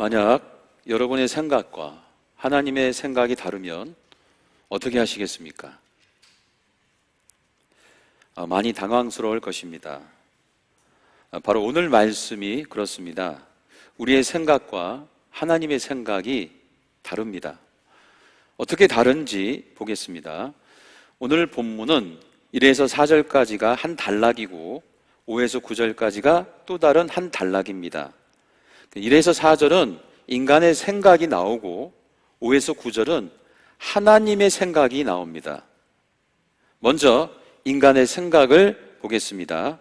만약 여러분의 생각과 하나님의 생각이 다르면 어떻게 하시겠습니까? 많이 당황스러울 것입니다. 바로 오늘 말씀이 그렇습니다. 우리의 생각과 하나님의 생각이 다릅니다. 어떻게 다른지 보겠습니다. 오늘 본문은 1에서 4절까지가 한 단락이고 5에서 9절까지가 또 다른 한 단락입니다. 1에서 4절은 인간의 생각이 나오고 5에서 9절은 하나님의 생각이 나옵니다. 먼저 인간의 생각을 보겠습니다.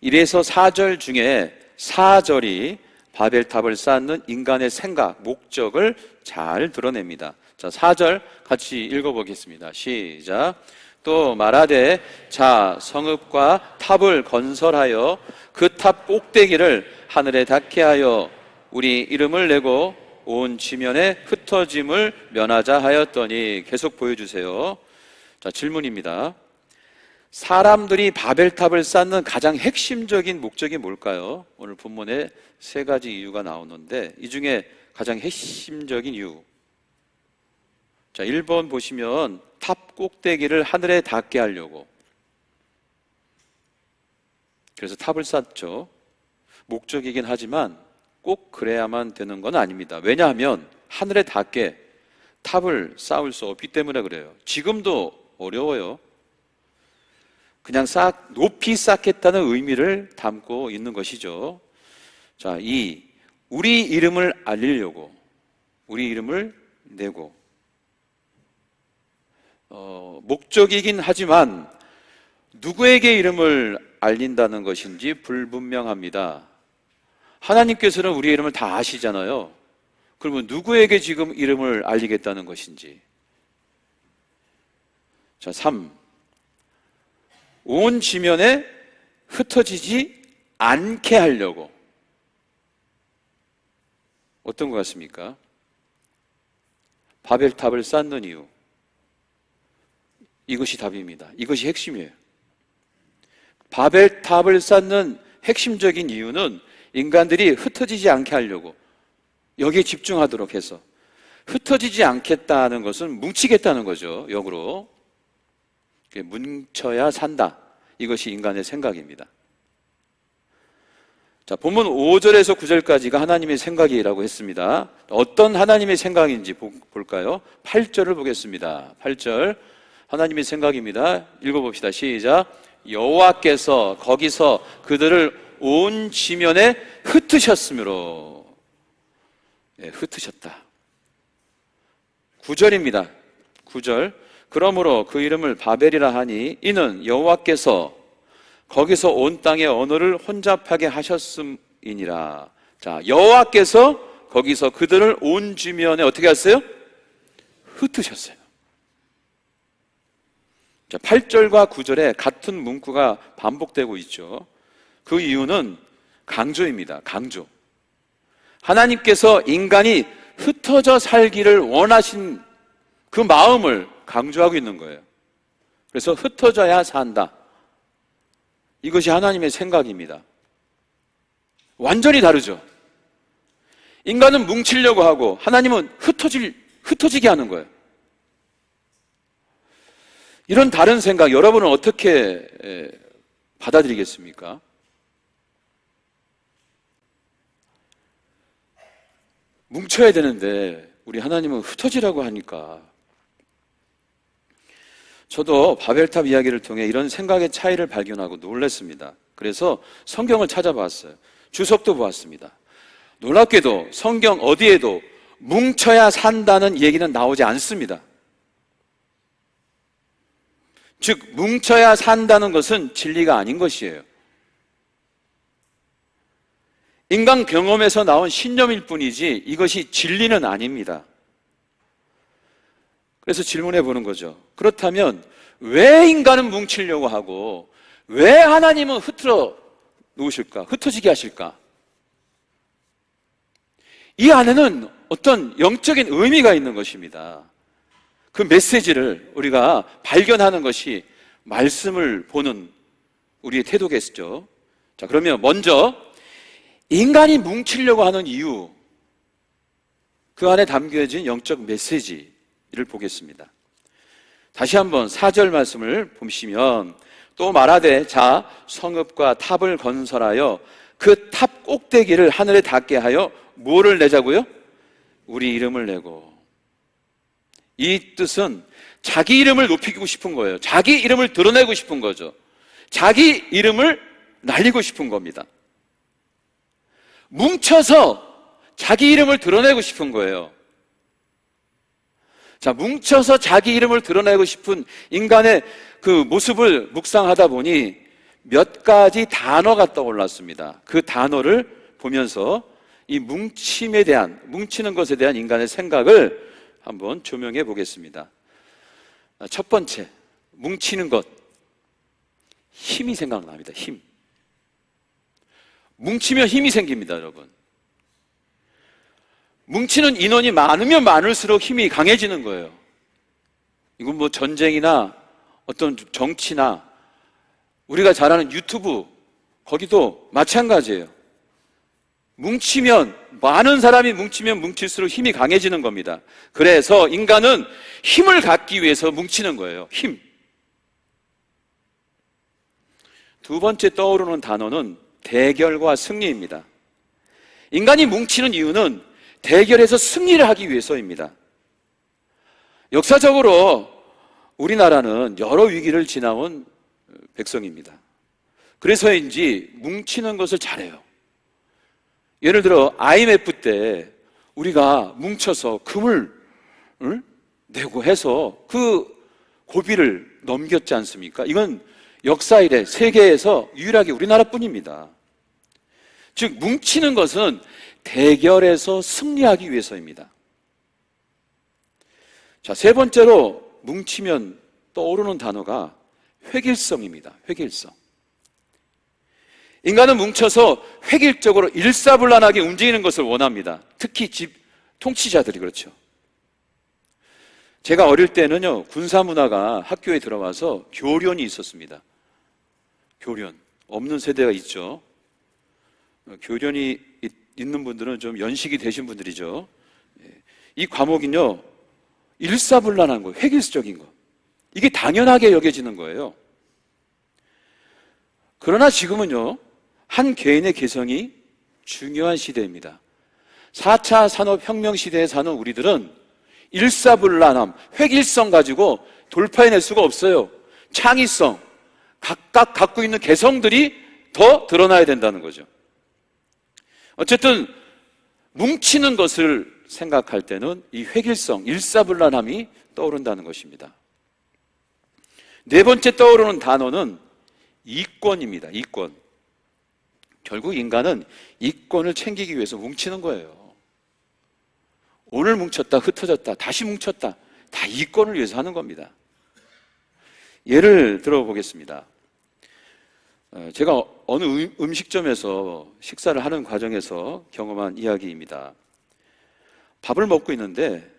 1에서 4절 중에 4절이 바벨탑을 쌓는 인간의 생각, 목적을 잘 드러냅니다. 자, 4절 같이 읽어보겠습니다. 시작. 또 말하되 자 성읍과 탑을 건설하여 그 탑 꼭대기를 하늘에 닿게 하여 우리 이름을 내고 온 지면에 흩어짐을 면하자 하였더니. 계속 보여주세요. 자, 질문입니다. 사람들이 바벨탑을 쌓는 가장 핵심적인 목적이 뭘까요? 오늘 본문에 세 가지 이유가 나오는데 이 중에 가장 핵심적인 이유, 자, 1번 보시면 탑 꼭대기를 하늘에 닿게 하려고. 그래서 탑을 쌓죠. 목적이긴 하지만 꼭 그래야만 되는 건 아닙니다. 왜냐하면 하늘에 닿게 탑을 쌓을 수 없기 때문에 그래요. 지금도 어려워요. 그냥 높이 쌓겠다는 의미를 담고 있는 것이죠. 자, 우리 이름을 알리려고, 우리 이름을 내고, 목적이긴 하지만 누구에게 이름을 알린다는 것인지 불분명합니다. 하나님께서는 우리의 이름을 다 아시잖아요. 그러면 누구에게 지금 이름을 알리겠다는 것인지. 자, 3. 온 지면에 흩어지지 않게 하려고. 어떤 것 같습니까? 바벨탑을 쌓는 이유, 이것이 답입니다. 이것이 핵심이에요. 바벨탑을 쌓는 핵심적인 이유는 인간들이 흩어지지 않게 하려고, 여기에 집중하도록 해서. 흩어지지 않겠다는 것은 뭉치겠다는 거죠. 역으로 뭉쳐야 산다, 이것이 인간의 생각입니다. 자, 본문 5절에서 9절까지가 하나님의 생각이라고 했습니다. 어떤 하나님의 생각인지 볼까요? 8절을 보겠습니다. 8절 하나님의 생각입니다. 읽어봅시다. 시작. 여호와께서 거기서 그들을 온 지면에 흩으셨으므로. 네, 흩으셨다. 9절입니다. 9절. 그러므로 그 이름을 바벨이라 하니 이는 여호와께서 거기서 온 땅의 언어를 혼잡하게 하셨음이니라. 자, 여호와께서 거기서 그들을 온 지면에 어떻게 하셨어요? 흩으셨어요. 자, 8절과 9절에 같은 문구가 반복되고 있죠. 그 이유는 강조입니다. 강조. 하나님께서 인간이 흩어져 살기를 원하신 그 마음을 강조하고 있는 거예요. 그래서 흩어져야 산다, 이것이 하나님의 생각입니다. 완전히 다르죠. 인간은 뭉치려고 하고 하나님은 흩어지게 하는 거예요. 이런 다른 생각 여러분은 어떻게 받아들이겠습니까? 뭉쳐야 되는데 우리 하나님은 흩어지라고 하니까. 저도 바벨탑 이야기를 통해 이런 생각의 차이를 발견하고 놀랐습니다. 그래서 성경을 찾아봤어요. 주석도 보았습니다. 놀랍게도 성경 어디에도 뭉쳐야 산다는 얘기는 나오지 않습니다. 즉 뭉쳐야 산다는 것은 진리가 아닌 것이에요. 인간 경험에서 나온 신념일 뿐이지 이것이 진리는 아닙니다. 그래서 질문해 보는 거죠. 그렇다면 왜 인간은 뭉치려고 하고 왜 하나님은 흩어져 놓으실까? 흩어지게 하실까? 이 안에는 어떤 영적인 의미가 있는 것입니다. 그 메시지를 우리가 발견하는 것이 말씀을 보는 우리의 태도겠죠. 자, 그러면 먼저 인간이 뭉치려고 하는 이유, 그 안에 담겨진 영적 메시지를 보겠습니다. 다시 한번 4절 말씀을 보시면 또 말하되 자 성읍과 탑을 건설하여 그 탑 꼭대기를 하늘에 닿게 하여 뭐를 내자고요? 우리 이름을 내고. 이 뜻은 자기 이름을 높이고 싶은 거예요. 자기 이름을 드러내고 싶은 거죠. 자기 이름을 날리고 싶은 겁니다. 뭉쳐서 자기 이름을 드러내고 싶은 거예요. 자, 뭉쳐서 자기 이름을 드러내고 싶은 인간의 그 모습을 묵상하다 보니 몇 가지 단어가 떠올랐습니다. 그 단어를 보면서 이 뭉치는 것에 대한 인간의 생각을 한번 조명해 보겠습니다. 첫 번째, 뭉치는 것. 힘이 생각납니다. 힘. 뭉치면 힘이 생깁니다, 여러분. 뭉치는 인원이 많으면 많을수록 힘이 강해지는 거예요. 이건 뭐 전쟁이나 어떤 정치나 우리가 잘 아는 유튜브, 거기도 마찬가지예요. 많은 사람이 뭉치면 뭉칠수록 힘이 강해지는 겁니다. 그래서 인간은 힘을 갖기 위해서 뭉치는 거예요. 힘. 두 번째 떠오르는 단어는 대결과 승리입니다. 인간이 뭉치는 이유는 대결에서 승리를 하기 위해서입니다. 역사적으로 우리나라는 여러 위기를 지나온 백성입니다. 그래서인지 뭉치는 것을 잘해요. 예를 들어 IMF 때 우리가 뭉쳐서 금을 내고 해서 그 고비를 넘겼지 않습니까? 이건 역사 이래 세계에서 유일하게 우리나라뿐입니다. 즉 뭉치는 것은 대결에서 승리하기 위해서입니다. 자, 세 번째로 뭉치면 떠오르는 단어가 획일성입니다. 획일성. 인간은 뭉쳐서 획일적으로 일사불란하게 움직이는 것을 원합니다. 특히 집 통치자들이 그렇죠. 제가 어릴 때는요, 군사문화가 학교에 들어와서 교련이 있었습니다. 교련. 없는 세대가 있죠. 교련이 있는 분들은 좀 연식이 되신 분들이죠. 이 과목은요, 일사불란한 거, 획일적인 거. 이게 당연하게 여겨지는 거예요. 그러나 지금은요, 한 개인의 개성이 중요한 시대입니다. 4차 산업혁명 시대에 사는 우리들은 일사불란함, 획일성 가지고 돌파해낼 수가 없어요. 창의성, 각각 갖고 있는 개성들이 더 드러나야 된다는 거죠. 어쨌든 뭉치는 것을 생각할 때는 이 획일성, 일사불란함이 떠오른다는 것입니다. 네 번째 떠오르는 단어는 이권입니다. 이권. 결국 인간은 이권을 챙기기 위해서 뭉치는 거예요. 오늘 뭉쳤다, 흩어졌다, 다시 뭉쳤다. 다 이권을 위해서 하는 겁니다. 예를 들어보겠습니다. 제가 어느 음식점에서 식사를 하는 과정에서 경험한 이야기입니다. 밥을 먹고 있는데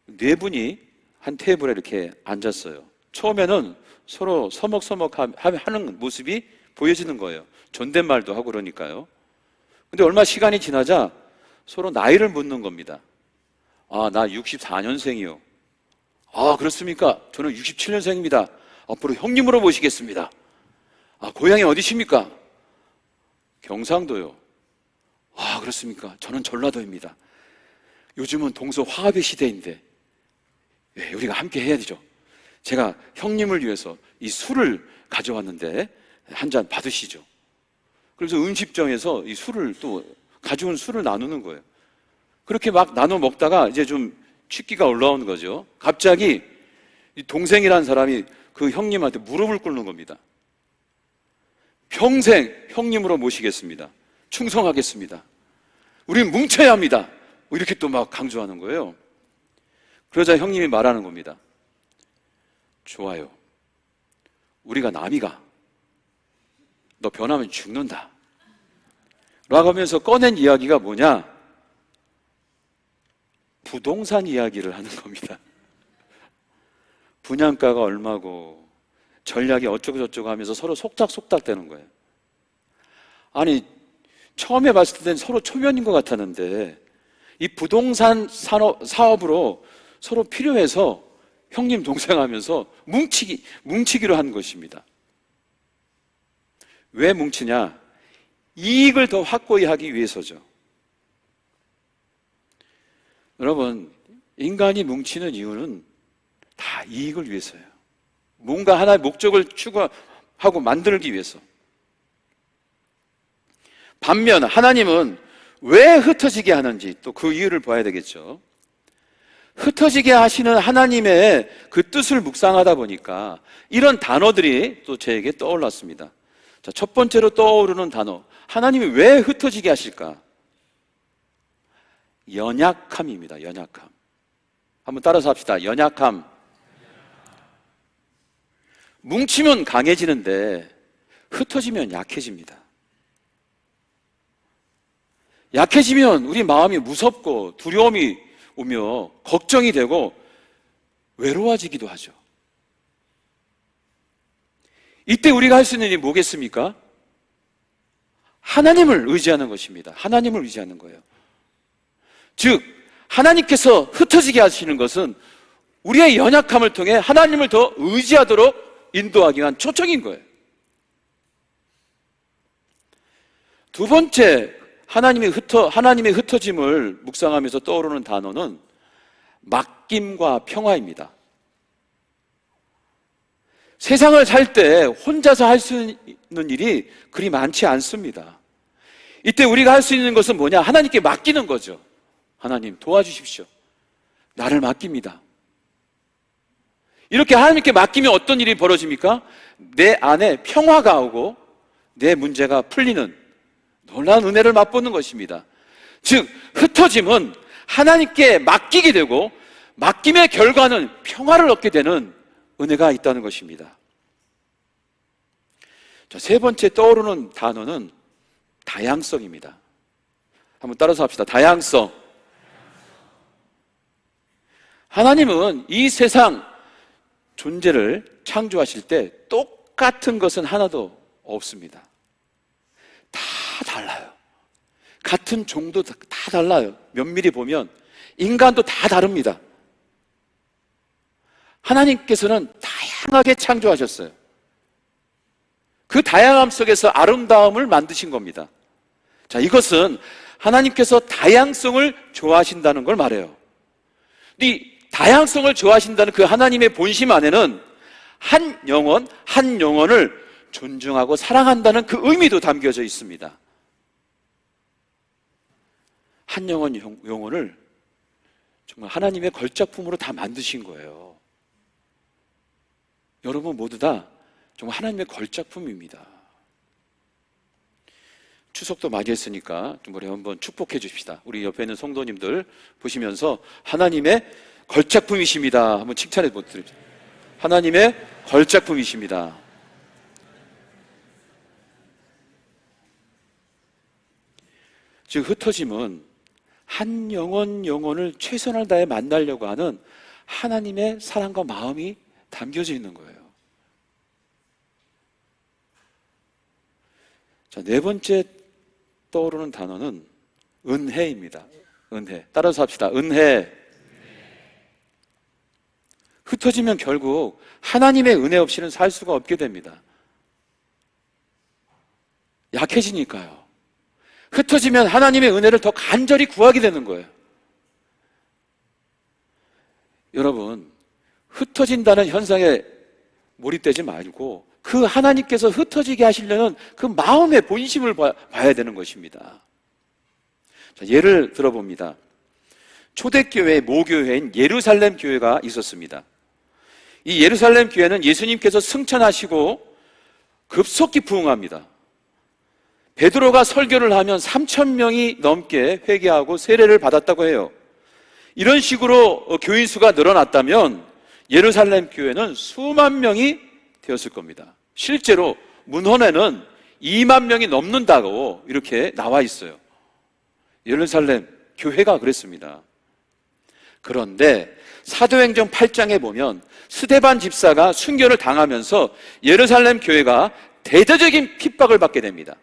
네 분이 한 테이블에 이렇게 앉았어요. 처음에는 서로 서먹서먹하는 모습이 보여지는 거예요. 존댓말도 하고 그러니까요. 근데 얼마 시간이 지나자 서로 나이를 묻는 겁니다. 아, 나 64년생이요. 아, 그렇습니까? 저는 67년생입니다. 앞으로 형님으로 모시겠습니다. 아, 고향이 어디십니까? 경상도요. 아, 그렇습니까? 저는 전라도입니다. 요즘은 동서 화합의 시대인데 우리가 함께 해야 되죠. 제가 형님을 위해서 이 술을 가져왔는데 한 잔 받으시죠. 그래서 음식점에서 이 술을 또 가져온 술을 나누는 거예요. 그렇게 막 나눠 먹다가 이제 좀 취기가 올라오는 거죠. 갑자기 이 동생이라는 사람이 그 형님한테 무릎을 꿇는 겁니다. 평생 형님으로 모시겠습니다. 충성하겠습니다. 우린 뭉쳐야 합니다. 이렇게 또 막 강조하는 거예요. 그러자 형님이 말하는 겁니다. 좋아요. 우리가 남이가 너 변하면 죽는다. 라고 하면서 꺼낸 이야기가 뭐냐? 부동산 이야기를 하는 겁니다. 분양가가 얼마고 전략이 어쩌고저쩌고 하면서 서로 속닥속닥 되는 거예요. 아니 처음에 봤을 때는 서로 초면인 것 같았는데 이 부동산 사업으로 서로 필요해서 형님 동생 하면서 뭉치기로 한 것입니다. 왜 뭉치냐? 이익을 더 확고히 하기 위해서죠. 여러분, 인간이 뭉치는 이유는 다 이익을 위해서예요. 뭔가 하나의 목적을 추구하고 만들기 위해서. 반면 하나님은 왜 흩어지게 하는지 또 그 이유를 봐야 되겠죠. 흩어지게 하시는 하나님의 그 뜻을 묵상하다 보니까 이런 단어들이 또 제게 떠올랐습니다. 자, 첫 번째로 떠오르는 단어, 하나님이 왜 흩어지게 하실까? 연약함입니다. 연약함. 한번 따라서 합시다. 연약함. 뭉치면 강해지는데 흩어지면 약해집니다. 약해지면 우리 마음이 무섭고 두려움이 오며 걱정이 되고 외로워지기도 하죠. 이때 우리가 할 수 있는 일이 뭐겠습니까? 하나님을 의지하는 것입니다. 하나님을 의지하는 거예요. 즉, 하나님께서 흩어지게 하시는 것은 우리의 연약함을 통해 하나님을 더 의지하도록 인도하기 위한 초청인 거예요. 두 번째, 하나님의 흩어짐을 묵상하면서 떠오르는 단어는 맡김과 평화입니다. 세상을 살 때 혼자서 할 수 있는 일이 그리 많지 않습니다. 이때 우리가 할 수 있는 것은 뭐냐? 하나님께 맡기는 거죠. 하나님 도와주십시오. 나를 맡깁니다. 이렇게 하나님께 맡기면 어떤 일이 벌어집니까? 내 안에 평화가 오고 내 문제가 풀리는 놀라운 은혜를 맛보는 것입니다. 즉, 흩어짐은 하나님께 맡기게 되고 맡김의 결과는 평화를 얻게 되는 은혜가 있다는 것입니다. 자, 세 번째 떠오르는 단어는 다양성입니다. 한번 따라서 합시다. 다양성. 하나님은 이 세상 존재를 창조하실 때 똑같은 것은 하나도 없습니다. 다 달라요. 같은 종도 다 달라요. 면밀히 보면 인간도 다 다릅니다. 하나님께서는 다양하게 창조하셨어요. 그 다양함 속에서 아름다움을 만드신 겁니다. 자, 이것은 하나님께서 다양성을 좋아하신다는 걸 말해요. 이 다양성을 좋아하신다는 그 하나님의 본심 안에는 한 영혼을 존중하고 사랑한다는 그 의미도 담겨져 있습니다. 한 영혼을 정말 하나님의 걸작품으로 다 만드신 거예요. 여러분 모두 다 정말 하나님의 걸작품입니다. 추석도 맞이했으니까 좀 우리 한번 축복해 주십시다. 우리 옆에 있는 성도님들 보시면서 하나님의 걸작품이십니다. 한번 칭찬해 보십시오. 하나님의 걸작품이십니다. 즉, 흩어짐은 한 영혼을 최선을 다해 만나려고 하는 하나님의 사랑과 마음이 담겨져 있는 거예요. 자, 네 번째 떠오르는 단어는 은혜입니다. 은혜. 따라서 합시다. 은혜. 흩어지면 결국 하나님의 은혜 없이는 살 수가 없게 됩니다. 약해지니까요. 흩어지면 하나님의 은혜를 더 간절히 구하게 되는 거예요. 여러분, 흩어진다는 현상에 몰입되지 말고 그 하나님께서 흩어지게 하시려는 그 마음의 본심을 봐야 되는 것입니다. 자, 예를 들어봅니다. 초대교회 모교회인 예루살렘 교회가 있었습니다. 이 예루살렘 교회는 예수님께서 승천하시고 급속히 부흥합니다. 베드로가 설교를 하면 3,000명이 넘게 회개하고 세례를 받았다고 해요. 이런 식으로 교인 수가 늘어났다면 예루살렘 교회는 수만 명이 되었을 겁니다. 실제로 문헌에는 2만 명이 넘는다고 이렇게 나와 있어요. 예루살렘 교회가 그랬습니다. 그런데 사도행전 8장에 보면 스데반 집사가 순교를 당하면서 예루살렘 교회가 대대적인 핍박을 받게 됩니다.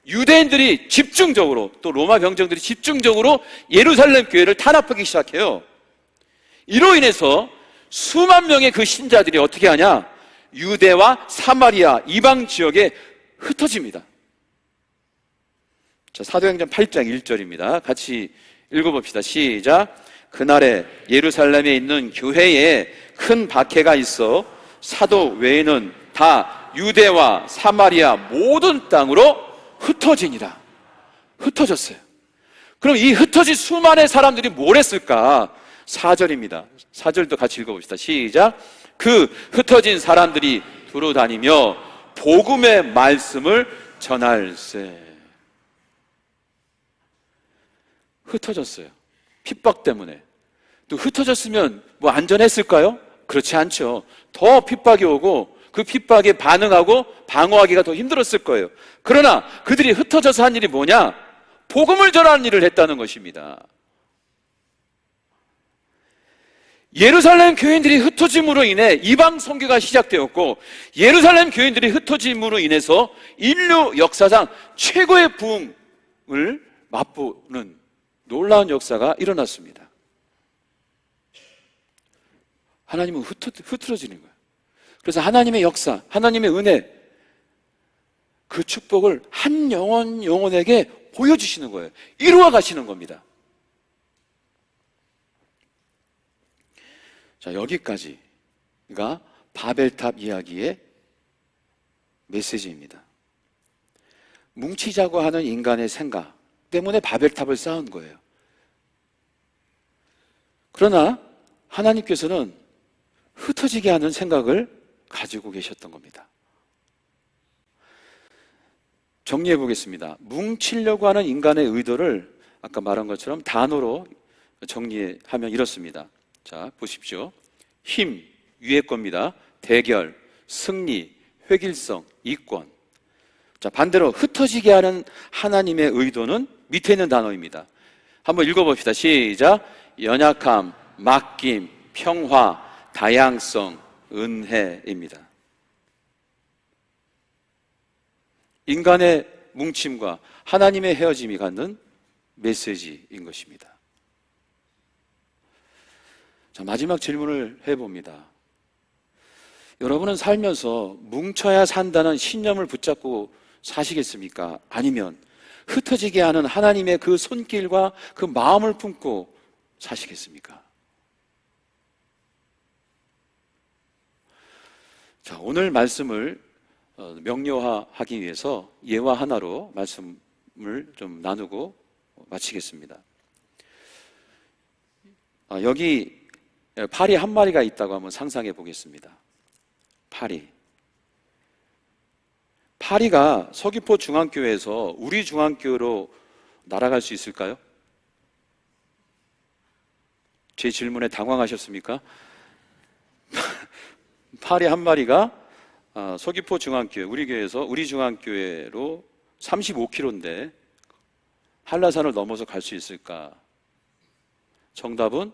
유대인들이 집중적으로, 또 로마 병정들이 집중적으로 예루살렘 교회를 탄압하기 시작해요. 이로 인해서 수만 명의 그 신자들이 어떻게 하냐? 유대와 사마리아 이방 지역에 흩어집니다. 자, 사도행전 8장 1절입니다. 같이 읽어봅시다. 시작. 그날에 예루살렘에 있는 교회에 큰 박해가 있어 사도 외에는 다 유대와 사마리아 모든 땅으로 흩어지니라. 흩어졌어요. 그럼 이 흩어진 수많은 사람들이 뭘 했을까? 4절입니다. 4절도 같이 읽어봅시다. 시작. 그 흩어진 사람들이 두루 다니며 복음의 말씀을 전할세. 흩어졌어요. 핍박 때문에. 또 흩어졌으면 뭐 안전했을까요? 그렇지 않죠. 더 핍박이 오고 그 핍박에 반응하고 방어하기가 더 힘들었을 거예요. 그러나 그들이 흩어져서 한 일이 뭐냐? 복음을 전하는 일을 했다는 것입니다. 예루살렘 교인들이 흩어짐으로 인해 이방 선교가 시작되었고, 예루살렘 교인들이 흩어짐으로 인해서 인류 역사상 최고의 부흥을 맛보는 놀라운 역사가 일어났습니다. 하나님은 흐트러지는 거예요. 그래서 하나님의 역사, 하나님의 은혜, 그 축복을 한 영혼에게 보여주시는 거예요. 이루어 가시는 겁니다. 자, 여기까지가 바벨탑 이야기의 메시지입니다. 뭉치자고 하는 인간의 생각 때문에 바벨탑을 쌓은 거예요. 그러나 하나님께서는 흩어지게 하는 생각을 가지고 계셨던 겁니다. 정리해 보겠습니다. 뭉치려고 하는 인간의 의도를 아까 말한 것처럼 단어로 정리하면 이렇습니다. 자, 보십시오. 힘, 위의 겁니다. 대결, 승리, 획일성, 이권. 자, 반대로 흩어지게 하는 하나님의 의도는 밑에 있는 단어입니다. 한번 읽어봅시다. 시작. 연약함, 맡김, 평화, 다양성, 은혜입니다. 인간의 뭉침과 하나님의 헤어짐이 갖는 메시지인 것입니다. 자, 마지막 질문을 해봅니다. 여러분은 살면서 뭉쳐야 산다는 신념을 붙잡고 사시겠습니까? 아니면 흩어지게 하는 하나님의 그 손길과 그 마음을 품고 사시겠습니까? 자, 오늘 말씀을 명료화하기 위해서 예화 하나로 말씀을 좀 나누고 마치겠습니다. 여기 파리 한 마리가 있다고 한번 상상해 보겠습니다. 파리가 서귀포 중앙교회에서 우리 중앙교회로 날아갈 수 있을까요? 제 질문에 당황하셨습니까? 파리 한 마리가 서귀포 중앙교회, 우리 교회에서 우리 중앙교회로 35km인데 한라산을 넘어서 갈 수 있을까? 정답은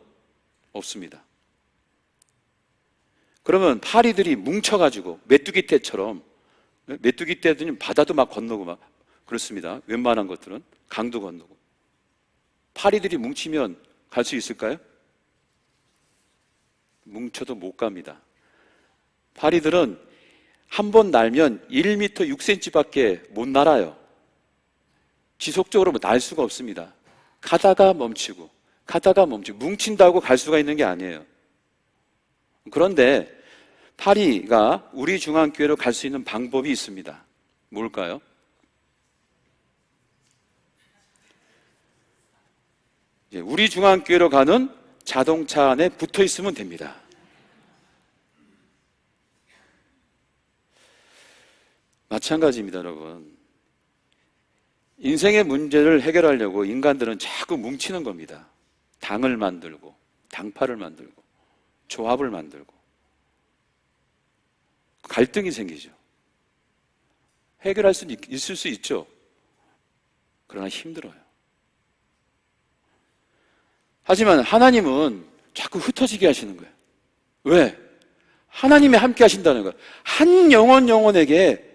없습니다. 그러면 파리들이 뭉쳐가지고 메뚜기 떼처럼, 메뚜기 떼는 바다도 막 건너고 막 그렇습니다. 웬만한 것들은 강도 건너고. 파리들이 뭉치면 갈 수 있을까요? 뭉쳐도 못 갑니다. 파리들은 한 번 날면 1m 6cm밖에 못 날아요. 지속적으로 날 수가 없습니다. 가다가 멈추고 뭉친다고 갈 수가 있는 게 아니에요. 그런데 파리가 우리 중앙교회로 갈 수 있는 방법이 있습니다. 뭘까요? 우리 중앙교회로 가는 자동차 안에 붙어 있으면 됩니다. 마찬가지입니다, 여러분. 인생의 문제를 해결하려고 인간들은 자꾸 뭉치는 겁니다. 당을 만들고, 당파를 만들고, 조합을 만들고. 갈등이 생기죠. 해결할 수 있을 수 있죠. 그러나 힘들어요. 하지만 하나님은 자꾸 흩어지게 하시는 거예요. 왜? 하나님이 함께 하신다는 거예요. 한 영혼에게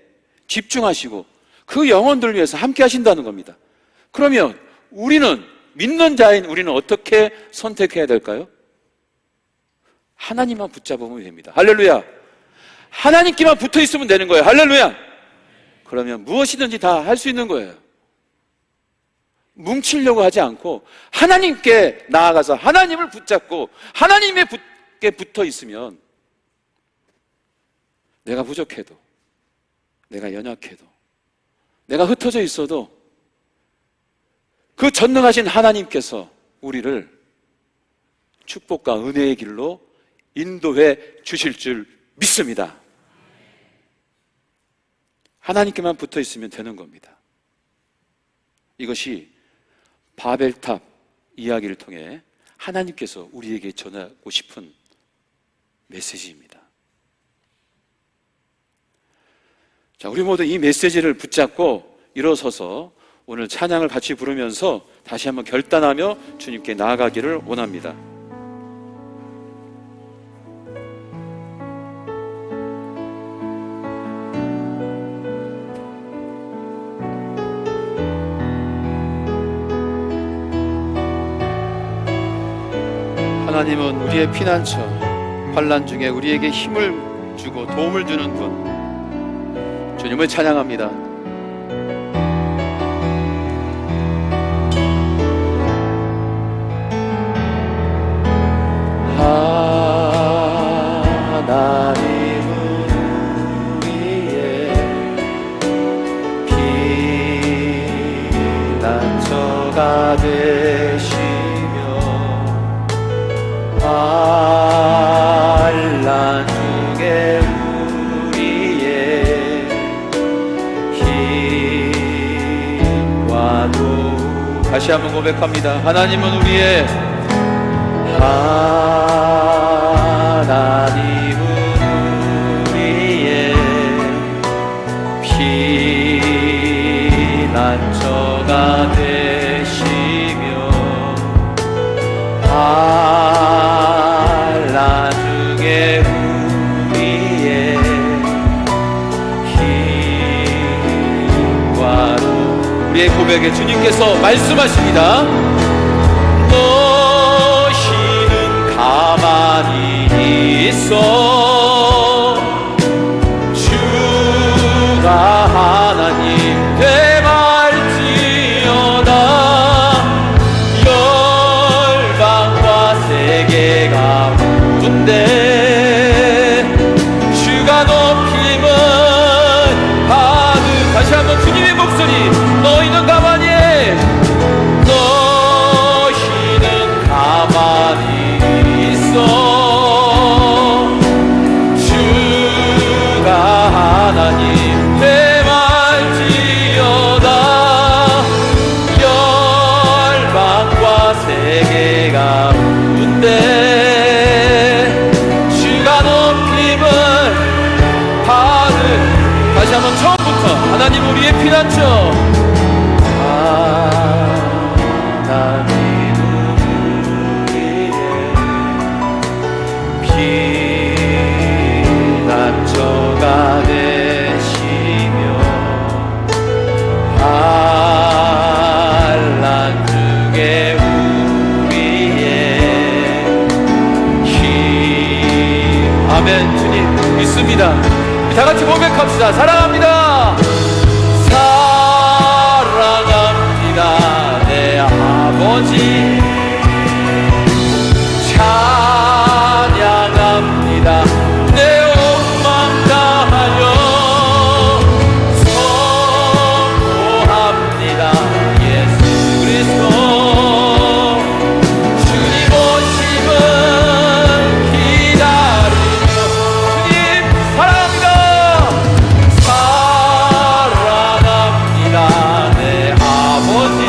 집중하시고 그 영혼들을 위해서 함께 하신다는 겁니다. 그러면 우리는, 믿는 자인 우리는 어떻게 선택해야 될까요? 하나님만 붙잡으면 됩니다. 할렐루야. 하나님께만 붙어 있으면 되는 거예요. 할렐루야. 그러면 무엇이든지 다 할 수 있는 거예요. 뭉치려고 하지 않고 하나님께 나아가서 하나님을 붙잡고 하나님께 붙어 있으면, 내가 부족해도, 내가 연약해도, 내가 흩어져 있어도 그 전능하신 하나님께서 우리를 축복과 은혜의 길로 인도해 주실 줄 믿습니다. 하나님께만 붙어 있으면 되는 겁니다. 이것이 바벨탑 이야기를 통해 하나님께서 우리에게 전하고 싶은 메시지입니다. 자, 우리 모두 이 메시지를 붙잡고 일어서서 오늘 찬양을 같이 부르면서 다시 한번 결단하며 주님께 나아가기를 원합니다. 하나님은 우리의 피난처, 환난 중에 우리에게 힘을 주고 도움을 주는 분, 주님을 찬양합니다. 하나님은 우리의 피난처가 되시며 환난 중에 우리의 힘과 도움. 다시 한번 고백합니다. 하나님은 우리의, 하나님은 우리의 피난처가 되시며 환난 중에 우리의 힘과 도움. 우리의 고백에 주님께서 말씀하십니다. 너희는 가만히 있어 주가 하나님 되말지어다. 열방과 세계 가운데 주가 높임은 받으. 다시 한번 주님의 목소리. 너희는 가만히 해. 너희는 가만히 있어 주가 하나님 되말지어다. 열방과 세계 가운데 주가 높임을 받을. 다시 한번 처음부터. 하나님 우리의 피난처. 하나님은 우리의 피난처가 되시며 환난 중에 우리의 힘. 아멘. 주님 믿습니다. 다 같이 고백합시다. 사랑합니다. 사랑합니다. 내 아버지 찬양합니다. 내 온 맘 다하여 선포합니다. 예수 그리스도 주님 오심을 기다리며. 주님 사랑합니다. 사랑합니다. 내 아버지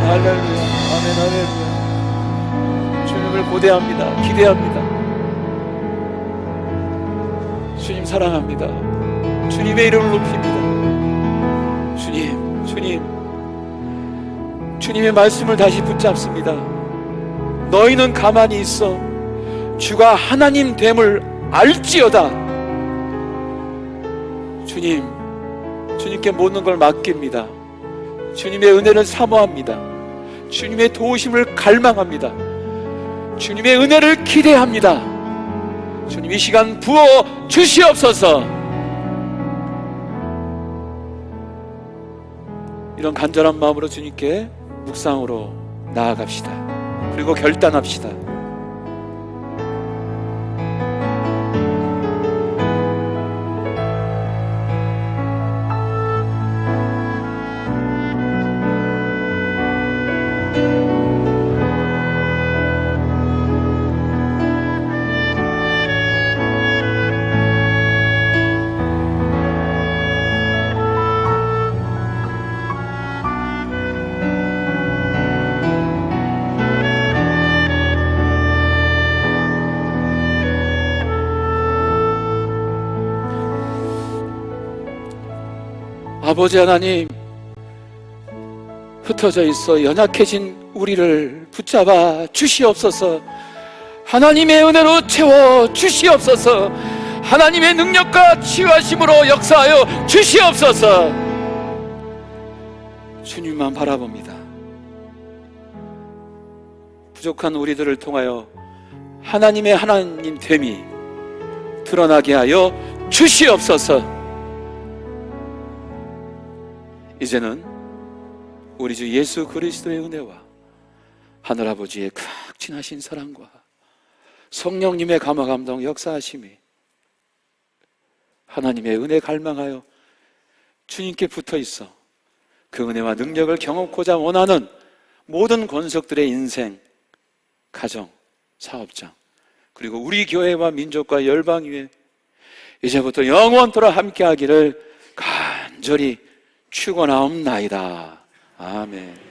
아멘, 할렐루야. 아멘, 할렐루야. 주님을 고대합니다. 기대합니다. 주님 사랑합니다. 주님의 이름을 높입니다. 주님의 말씀을 다시 붙잡습니다. 너희는 가만히 있어 주가 하나님 됨을 알지어다. 주님께 모든 걸 맡깁니다. 주님의 은혜를 사모합니다. 주님의 도우심을 갈망합니다. 주님의 은혜를 기대합니다. 주님 이 시간 부어 주시옵소서. 이런 간절한 마음으로 주님께 묵상으로 나아갑시다. 그리고 결단합시다. 아버지 하나님, 흩어져 있어 연약해진 우리를 붙잡아 주시옵소서. 하나님의 은혜로 채워 주시옵소서. 하나님의 능력과 치유하심으로 역사하여 주시옵소서. 주님만 바라봅니다. 부족한 우리들을 통하여 하나님의 하나님됨이 드러나게 하여 주시옵소서. 이제는 우리 주 예수 그리스도의 은혜와 하늘아버지의 극진하신 사랑과 성령님의 감화 감동 역사하심이 하나님의 은혜 갈망하여 주님께 붙어 있어 그 은혜와 능력을 경험하고자 원하는 모든 권속들의 인생, 가정, 사업장, 그리고 우리 교회와 민족과 열방 위에 이제부터 영원토록 함께하기를 간절히 축원하옵나이다. 아멘.